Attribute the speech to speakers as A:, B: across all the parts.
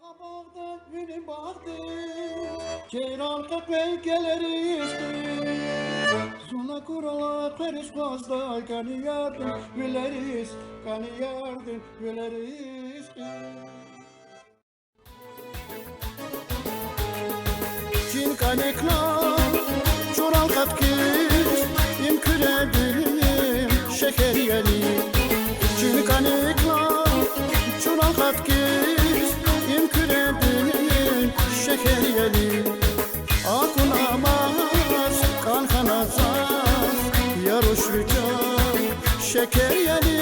A: Ağa bağda günü baktı, ceyran kapey geliriz Zuna kurala keriz fazla, kanı yardım güleriz, kanı yardım güleriz Cin kanekla, çoral katkız, imküredim şeker yeli Cin kanekla, çoral katkız, imküredim şeker yeli Akunamaz, kankanazaz, yaruş rücan şeker yeli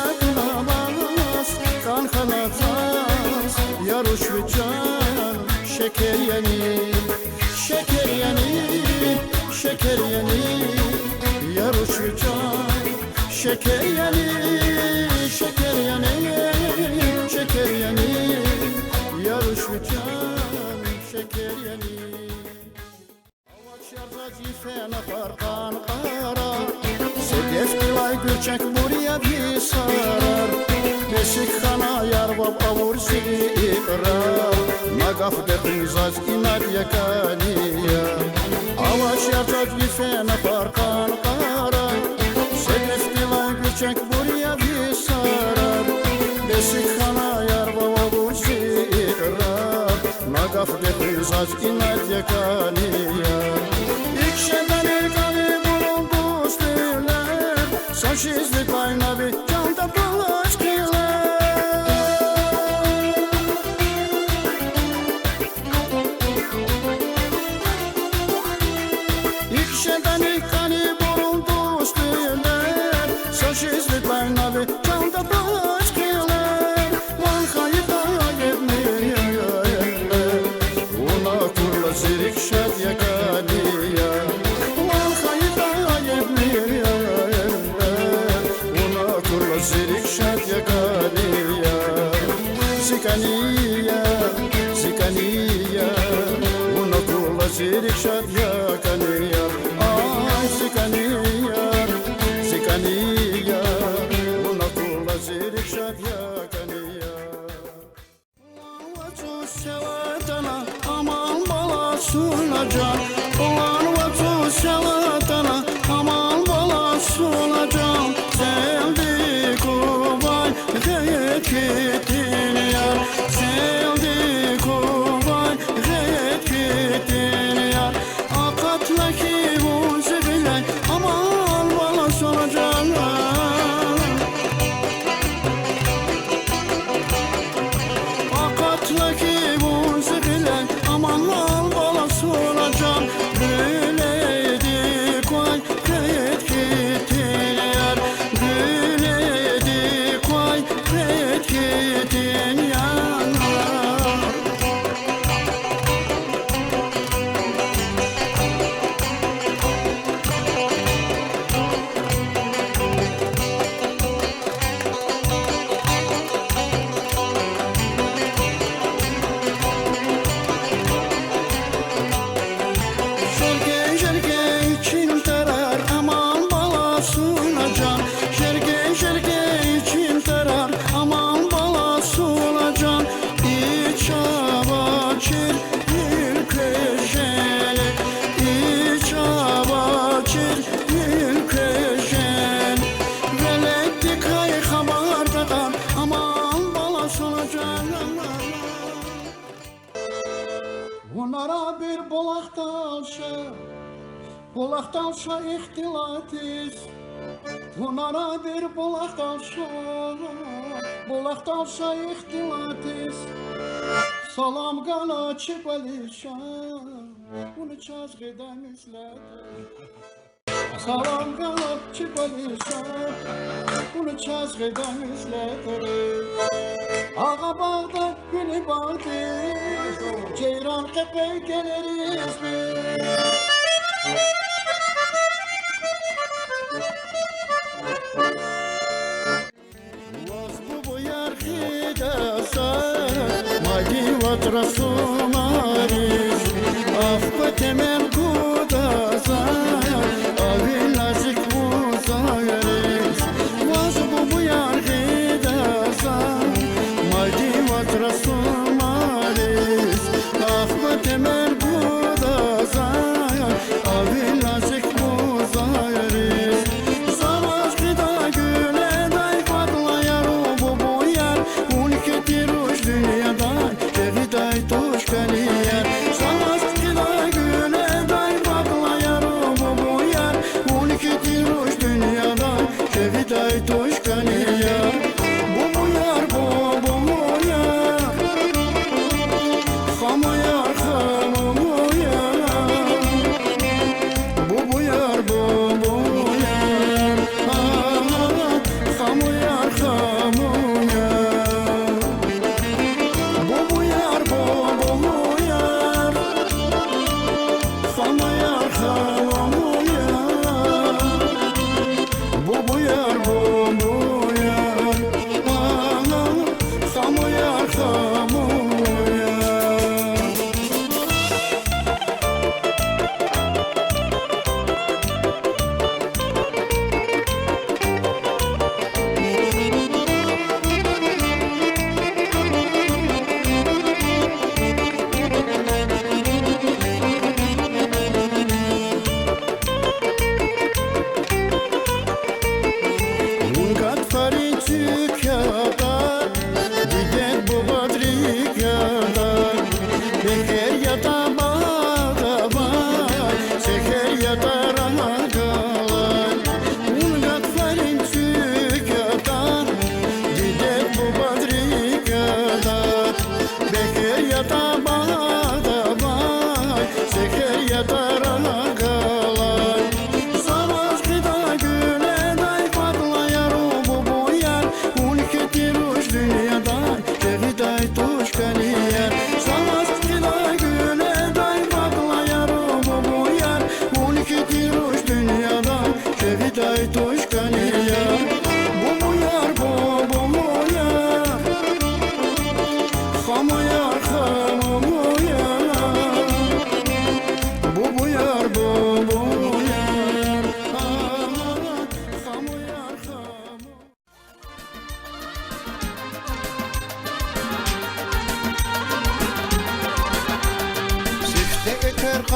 A: Akunamaz, kankanazaz, yaruş rücan şeker yeli Şeker yeli, şeker yeli, yaruş rücan şeker yeli Şeker yeli, şeker yeli, yaruş rücan şeker yeli Avaç yarza zifene farkan kara Sedef dilay gürçek buraya bir sarar Mesik khana yar bab avur si ikrar Nagaf defizaz inat yakaniya Avaç yarza zifene farkan kara Sedef dilay gürçek buraya bir sarar Mesik khana yar bab avur si ikrar Nagaf defizaz inat yakaniya İkşeden ilgani bulundu üstüler Saçizlik aynabi canda bulaş kıyılar İkşeden ilgani bulundu üstüler Saçizlik aynabi canda bulaş kıyılar Van kayıda gelmiyor Una kurla zirik şad yakaniya Van kayıda gelmiyor Una kurla zirik şad yakaniya Zikaniya, zikaniya Una kurla zirik şad yakaniya Ay zikaniya, zikaniya Una kurla zirik şad yakaniya Vacu şevatana aman bala sunacak Ulan vacu şevatana aman bala sunacak Sevdi kubay gayet gittin yar Sevdi kubay gayet gittin yar Akatla ki bu zibile aman bala sunacak Akatla ki bu zibile aman bala sunacak Güleydi koy gayet gittin yar Güleydi koy gayet gittin yar Jerge jerge içim tarar aman bala sunacağım Jerge jerge içim tarar aman bala sunacağım İç abacır bir köşeli İç abacır bir köşeli Veletti kay habardadan aman bala sunacağım Onlara bir bulak dalşa ihtilatiz Onlara bir bulak dalşa ihtilatiz Salam gala çipalişan Bunu çazgıdan izledim Salam gala çipalişan Bunu çazgıdan izledim Ağa bağda günü vardı Ceyran kapey geliriz biz Vazbu bu yargıdasa Magi vatrasumaris Afpa temel kudasa Avilazik buzagaris Vazbu bu yargıdasa Magi vatrasumaris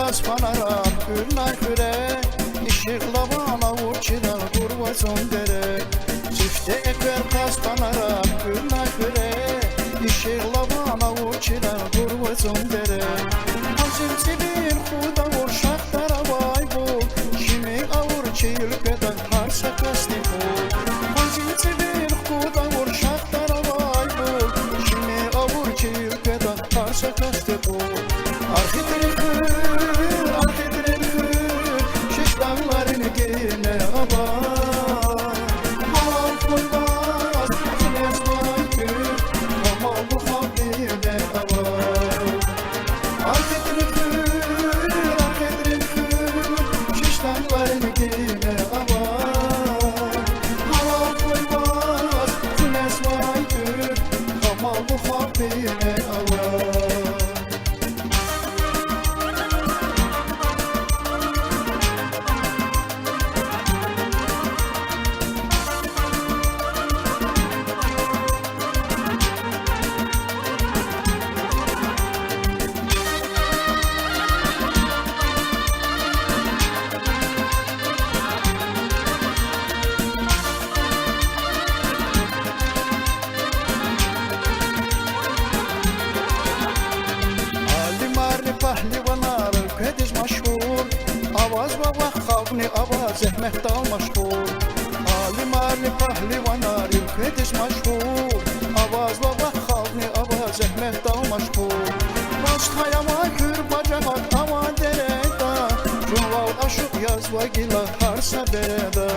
A: kaspanara Gülnar küre Işıkla bana uçira Kurvazın dere Çifte ekber kaspanara Gülnar küre Işıkla bana uçira Kurvazın dere Azimsi bir kuda vur şartlara vay bul Şimdi avur çeyil kadar harsa kasti bul Azimsi bir kuda vur şartlara vay bul Şimdi avur çeyil kadar harsa kasti bul Arhidrikür, şiş dağlarını gene abar Halal koymaz, güneş baykür, kamalı habire abar Arhidrikür, şiş dağlarını gene abar Halal koymaz, güneş baykür, kamalı habire abar पहलवानार कदिश मशहूर आवाज बाबा खावनी आवाज महताल मशहूर आलिमार पहलवानार कदिश मशहूर आवाज बाबा खावनी आवाज महताल मशहूर Başkaya makür bacamak ama dereda Cumval aşık yazva gila harsa bereda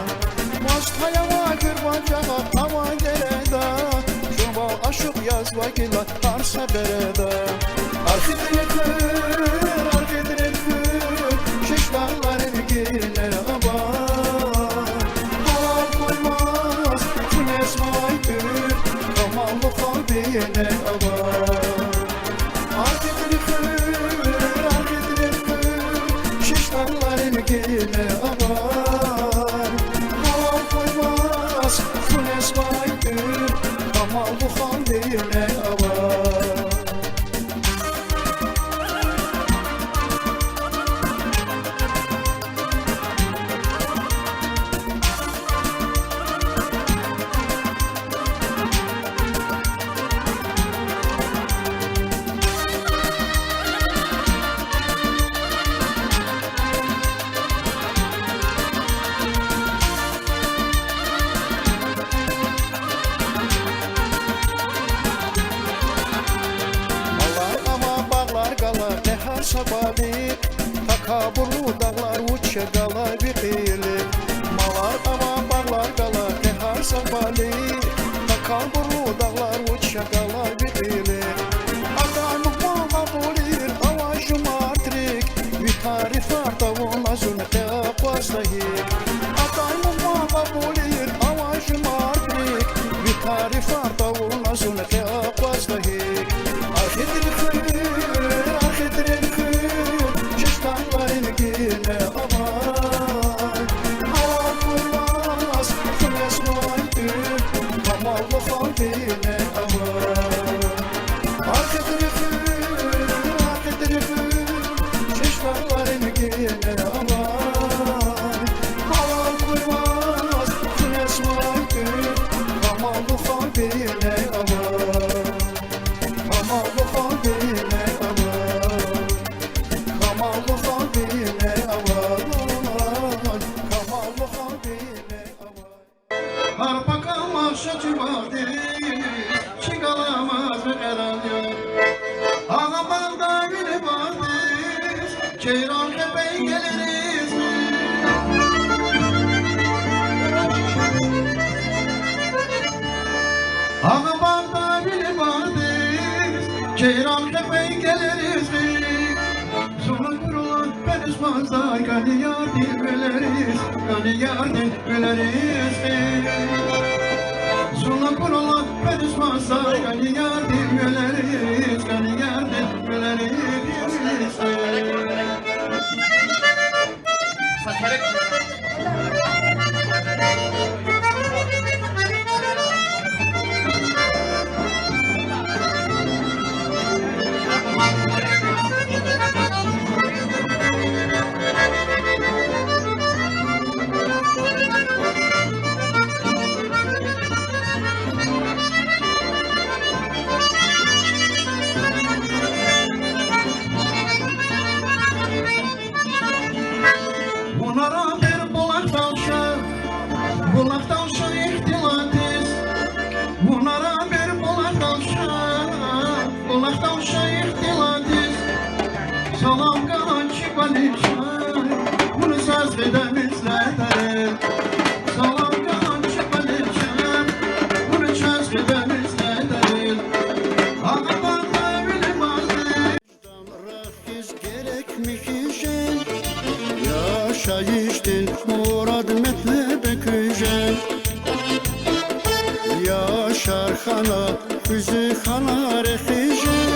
A: Başkaya makür bacamak ama dereda Cumval aşık yazva gila harsa bereda Arhidrikür, şiş dağların gene abar Halal koymaz, güneş baykür, kamalı kalbine abar Arhidrikür, şiş dağların gene abar Halal koymaz, güneş baykür, kamalı kalbine abar Sabahı takaburlu dağlar uçya galar bir qeyli Malar ama bağlar galar nehar sabahı takaburlu dağlar uçya galar bir qeyli Adanıq bana bolir avajım artrik Bir tarifar davun azını qapaslayık Adanıq bana bolir avajım artrik Bir tarifar davun azını qapaslayık Arhidrikür gene aman Halal koymaz, güneş baykür, kamalı kalbine aman Arhidrikür, şiş dağların gene aman Halal koymaz, güneş baykür, kamalı kalbine aman Kamalı kalbine aman Kamalı kalbine Harpa kalmaz şacı vardır Çıkalamaz bir herhalde Ağabalda biri vardır Ceyran köpeği geliriz Ağabalda biri vardır Ceyran köpeği geliriz Sonra kurulan Benizmazda Gani yardım veririz Gani yardım veririz Sonra kurulan Benizmazda Gani yardım veririz Gani yardım veririz çıbalışan Bunu söz edemizler Salamdan çıbalışan Bunu söz edemizler Ağabeyler bilim aldı Rakiz gerekmiş işin Yaşayıştın murad metlebe küjen Yaşar xana, füzü xana rexişin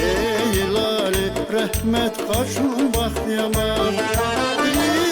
A: Eylari rəhmət qaşın vaxt yaman